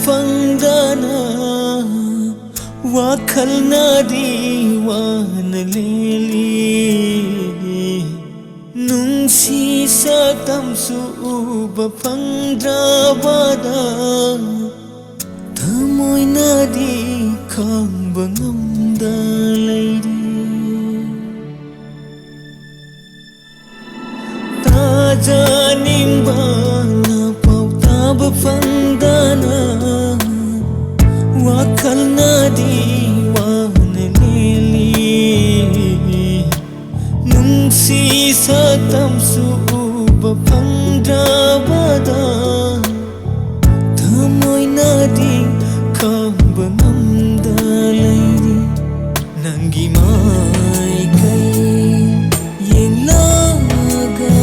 fangdana wakhal nadi wana leli nungsi sa tamsu uba fangdrabada thamoy nadi khangba ngamda leiri Janing bana pau tab fangdana wakhal nadi wana leli nungsi sa tamsu uba fangdrabada thamoy nadi khangba ngamda leiri nangi mai kai yenglaga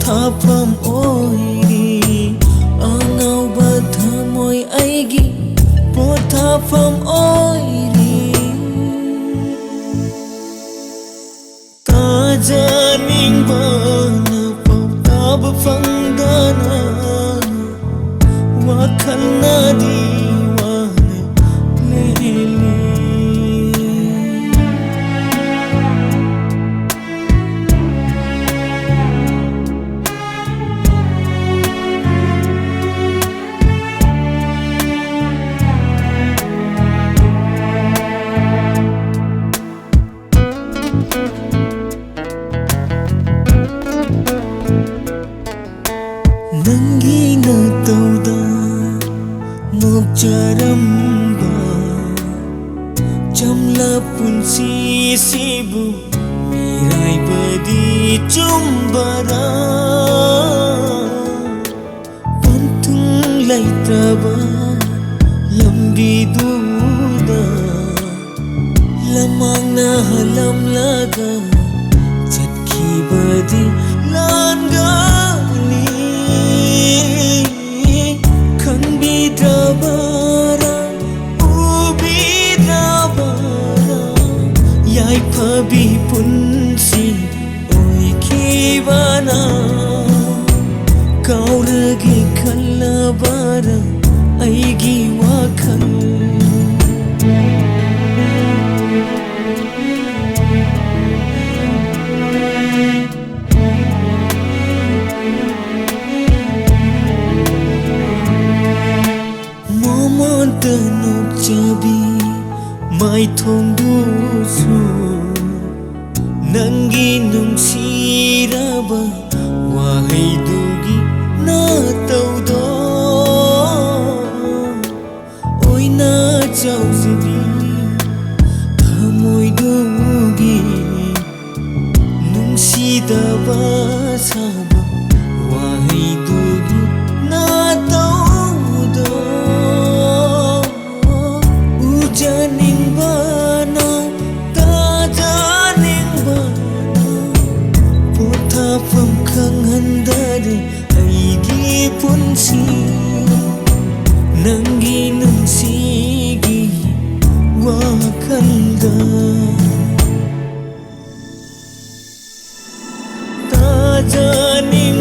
Thapam oiri angauba thamoy aigi pothapam oiri ta janing bana pau tab fangdana wakhal nadi wana leli Nangi na tauda nokjaramba jamla punsi sibu mirai badi chumbara pantung laitraba lambi duda lamang na halam laga chatki badi langa Drabara, ubi drabara, yai pabi punsi, oi kibana, kau lagi kalabara, aigi wakhal. Tenuk jabi mai thong du su nangi nungsiraba wahai dugi na taudo oi na jauzibi thamoy dugi nungsidaba saba wahai dugi na taudo janing bana ta janing bana pothapam khanghandare aigi punsi nangi nungsigi wakhalda ta janing